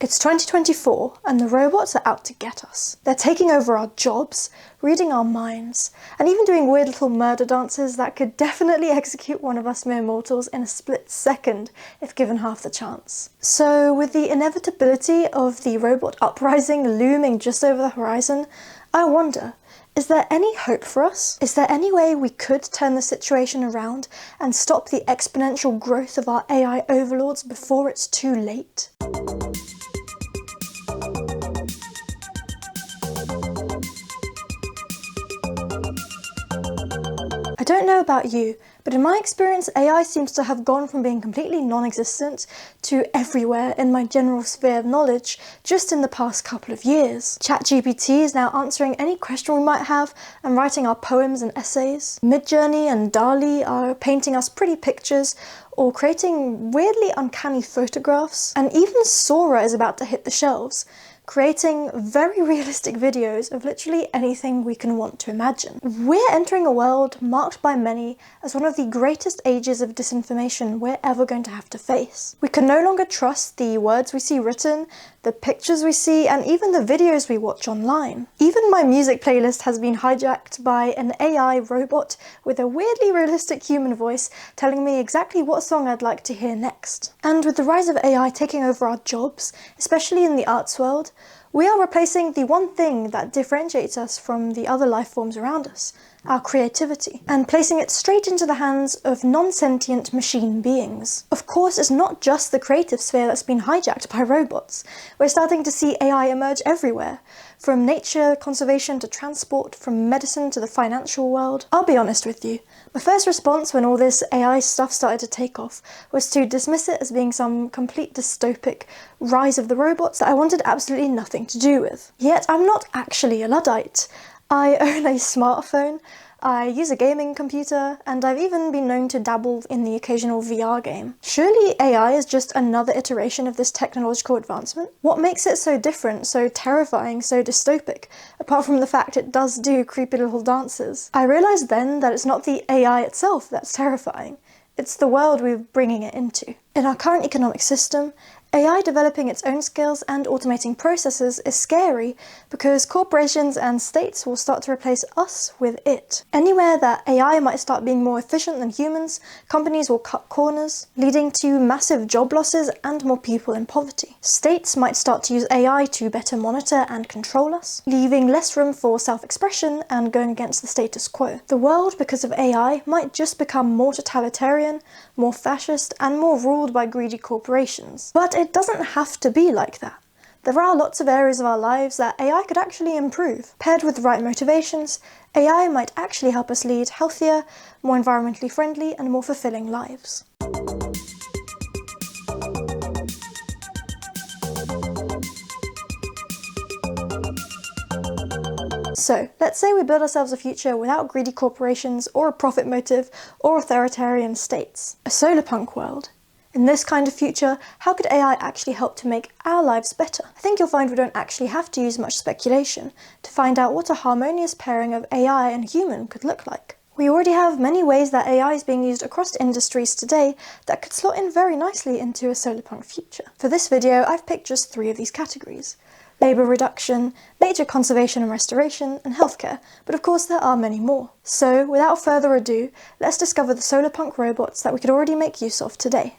It's 2024 and the robots are out to get us. They're taking over our jobs, reading our minds, and even doing weird little murder dances that could definitely execute one of us mere mortals in a split second if given half the chance. So with the inevitability of the robot uprising looming just over the horizon, I wonder, is there any hope for us? Is there any way we could turn the situation around and stop the exponential growth of our AI overlords before it's too late? I don't know about you, but in my experience, AI seems to have gone from being completely non-existent to everywhere in my general sphere of knowledge just in the past couple of years. ChatGPT is now answering any question we might have and writing our poems and essays. Midjourney and DALL-E are painting us pretty pictures or creating weirdly uncanny photographs, and even Sora is about to hit the shelves, creating very realistic videos of literally anything we can want to imagine. We're entering a world marked by many as one of the greatest ages of disinformation we're ever going to have to face. We can no longer trust the words we see written, the pictures we see, and even the videos we watch online. Even my music playlist has been hijacked by an AI robot with a weirdly realistic human voice telling me exactly what song I'd like to hear next. And with the rise of AI taking over our jobs, especially in the arts world, we are replacing the one thing that differentiates us from the other life forms around us, our creativity, and placing it straight into the hands of non-sentient machine beings. Of course, it's not just the creative sphere that's been hijacked by robots. We're starting to see AI emerge everywhere, from nature conservation to transport, from medicine to the financial world. I'll be honest with you, my first response when all this AI stuff started to take off was to dismiss it as being some complete dystopic rise of the robots that I wanted absolutely nothing to do with. Yet I'm not actually a Luddite. I own a smartphone, I use a gaming computer, and I've even been known to dabble in the occasional VR game. Surely AI is just another iteration of this technological advancement? What makes it so different, so terrifying, so dystopic, apart from the fact it does do creepy little dances? I realised then that it's not the AI itself that's terrifying, it's the world we're bringing it into. In our current economic system, AI developing its own skills and automating processes is scary because corporations and states will start to replace us with it. Anywhere that AI might start being more efficient than humans, companies will cut corners, leading to massive job losses and more people in poverty. States might start to use AI to better monitor and control us, leaving less room for self-expression and going against the status quo. The world, because of AI, might just become more totalitarian, more fascist, and more ruled by greedy corporations. But it doesn't have to be like that. There are lots of areas of our lives that AI could actually improve. Paired with the right motivations, AI might actually help us lead healthier, more environmentally friendly, and more fulfilling lives. So, let's say we build ourselves a future without greedy corporations or a profit motive or authoritarian states. A solarpunk world. In this kind of future, how could AI actually help to make our lives better? I think you'll find we don't actually have to use much speculation to find out what a harmonious pairing of AI and human could look like. We already have many ways that AI is being used across industries today that could slot in very nicely into a solarpunk future. For this video, I've picked just 3 of these categories: labour reduction, nature conservation and restoration, and healthcare, but of course there are many more. So, without further ado, let's discover the solarpunk robots that we could already make use of today.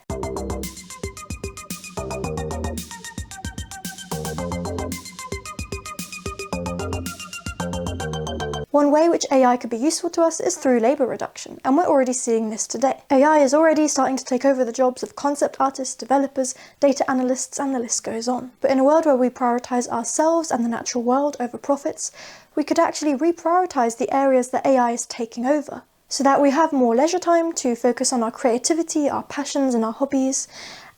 One way which AI could be useful to us is through labour reduction, and we're already seeing this today. AI is already starting to take over the jobs of concept artists, developers, data analysts, and the list goes on. But in a world where we prioritise ourselves and the natural world over profits, we could actually reprioritise the areas that AI is taking over, so that we have more leisure time to focus on our creativity, our passions, and our hobbies,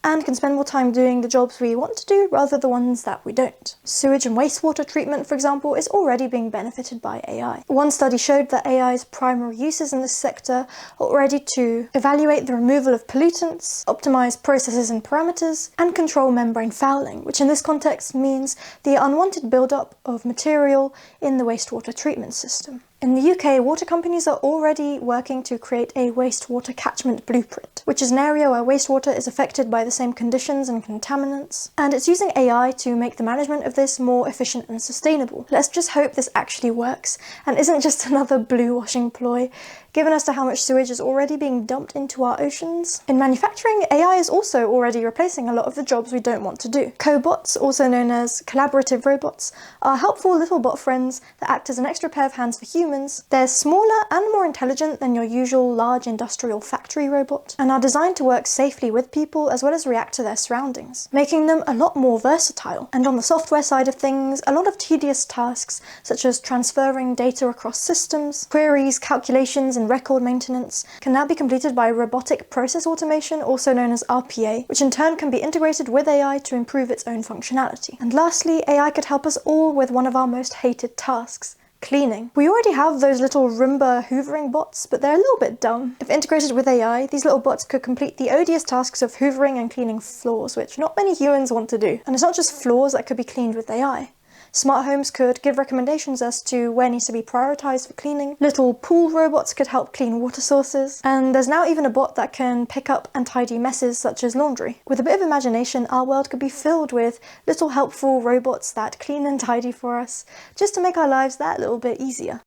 and can spend more time doing the jobs we want to do rather than the ones that we don't. Sewage and wastewater treatment, for example, is already being benefited by AI. One study showed that AI's primary uses in this sector are already to evaluate the removal of pollutants, optimize processes and parameters, and control membrane fouling, which in this context means the unwanted buildup of material in the wastewater treatment system. In the UK, water companies are already working to create a wastewater catchment blueprint, which is an area where wastewater is affected by the same conditions and contaminants, and it's using AI to make the management of this more efficient and sustainable. Let's just hope this actually works, and isn't just another blue washing ploy, given as to how much sewage is already being dumped into our oceans. In manufacturing, AI is also already replacing a lot of the jobs we don't want to do. Cobots, also known as collaborative robots, are helpful little bot friends that act as an extra pair of hands for humans. They're smaller and more intelligent than your usual large industrial factory robot, and are designed to work safely with people as well as react to their surroundings, making them a lot more versatile. And on the software side of things, a lot of tedious tasks, such as transferring data across systems, queries, calculations, and record maintenance, can now be completed by robotic process automation, also known as RPA, which in turn can be integrated with AI to improve its own functionality. And lastly, AI could help us all with one of our most hated tasks: cleaning. We already have those little Roomba hoovering bots, but they're a little bit dumb. If integrated with AI, these little bots could complete the odious tasks of hoovering and cleaning floors, which not many humans want to do. And it's not just floors that could be cleaned with AI. Smart homes could give recommendations as to where needs to be prioritised for cleaning. Little pool robots could help clean water sources. And there's now even a bot that can pick up and tidy messes such as laundry. With a bit of imagination, our world could be filled with little helpful robots that clean and tidy for us, just to make our lives that little bit easier.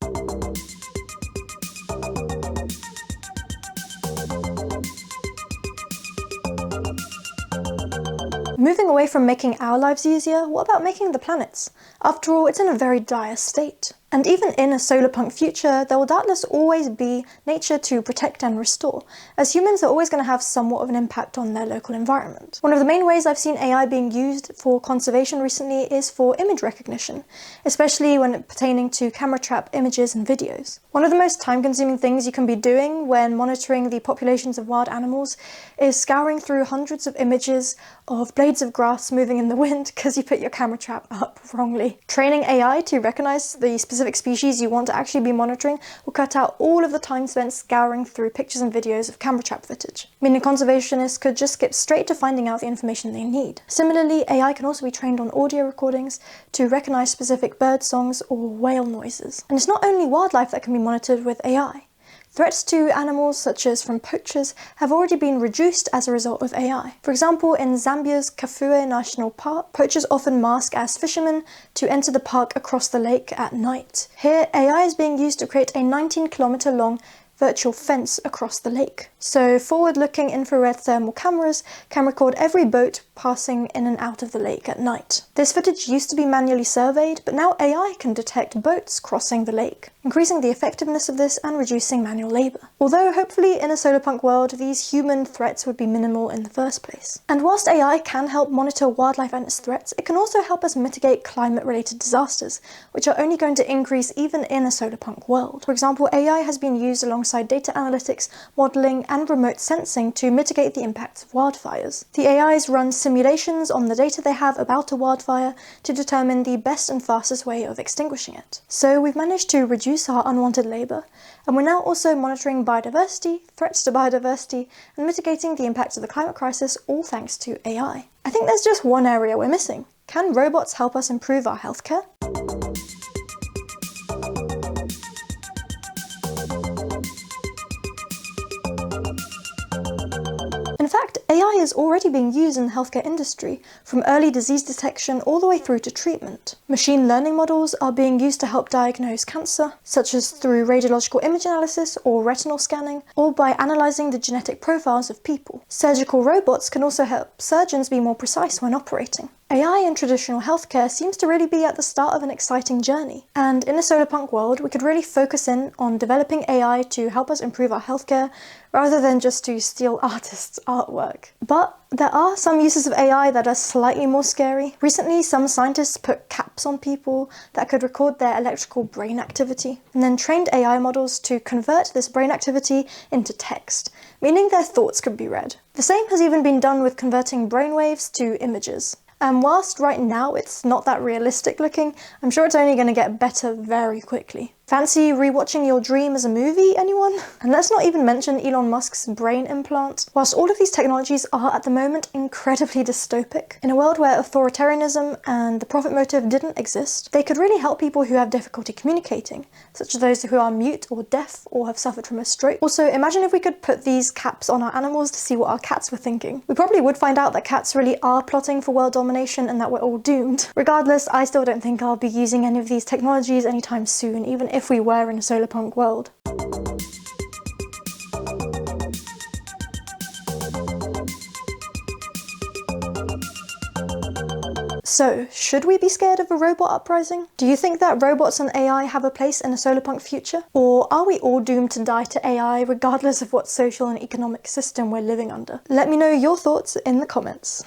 Moving away from making our lives easier, what about making the planet's? After all, it's in a very dire state. And even in a solarpunk future, there will doubtless always be nature to protect and restore, as humans are always going to have somewhat of an impact on their local environment. One of the main ways I've seen AI being used for conservation recently is for image recognition, especially when pertaining to camera trap images and videos. One of the most time-consuming things you can be doing when monitoring the populations of wild animals is scouring through hundreds of images of blades of grass moving in the wind because you put your camera trap up wrongly. Training AI to recognize the specific species you want to actually be monitoring will cut out all of the time spent scouring through pictures and videos of camera trap footage, meaning conservationists could just skip straight to finding out the information they need. Similarly, AI can also be trained on audio recordings to recognize specific bird songs or whale noises. And it's not only wildlife that can be monitored with AI. Threats to animals, such as from poachers, have already been reduced as a result of AI. For example, in Zambia's Kafue National Park, poachers often mask as fishermen to enter the park across the lake at night. Here, AI is being used to create a 19-kilometer long virtual fence across the lake. So forward-looking infrared thermal cameras can record every boat passing in and out of the lake at night. This footage used to be manually surveyed, but now AI can detect boats crossing the lake, increasing the effectiveness of this and reducing manual labour. Although hopefully in a solarpunk world, these human threats would be minimal in the first place. And whilst AI can help monitor wildlife and its threats, it can also help us mitigate climate-related disasters, which are only going to increase even in a solarpunk world. For example, AI has been used alongside data analytics, modelling, and remote sensing to mitigate the impacts of wildfires. The AIs run simulations on the data they have about a wildfire to determine the best and fastest way of extinguishing it. So we've managed to reduce our unwanted labour, and we're now also monitoring biodiversity, threats to biodiversity, and mitigating the impacts of the climate crisis, all thanks to AI. I think there's just one area we're missing. Can robots help us improve our healthcare? In fact, AI is already being used in the healthcare industry, from early disease detection all the way through to treatment. Machine learning models are being used to help diagnose cancer, such as through radiological image analysis or retinal scanning, or by analysing the genetic profiles of people. Surgical robots can also help surgeons be more precise when operating. AI in traditional healthcare seems to really be at the start of an exciting journey, and in a solarpunk world we could really focus in on developing AI to help us improve our healthcare rather than just to steal artists' artwork. But there are some uses of AI that are slightly more scary. Recently, some scientists put caps on people that could record their electrical brain activity, and then trained AI models to convert this brain activity into text, meaning their thoughts could be read. The same has even been done with converting brainwaves to images. And whilst right now it's not that realistic looking, I'm sure it's only going to get better very quickly. Fancy rewatching your dream as a movie, anyone? And let's not even mention Elon Musk's brain implant. Whilst all of these technologies are at the moment incredibly dystopic, in a world where authoritarianism and the profit motive didn't exist, they could really help people who have difficulty communicating, such as those who are mute or deaf or have suffered from a stroke. Also, imagine if we could put these caps on our animals to see what our cats were thinking. We probably would find out that cats really are plotting for world domination and that we're all doomed. Regardless, I still don't think I'll be using any of these technologies anytime soon, even if we were in a Solarpunk world. So, should we be scared of a robot uprising? Do you think that robots and AI have a place in a Solarpunk future? Or are we all doomed to die to AI regardless of what social and economic system we're living under? Let me know your thoughts in the comments.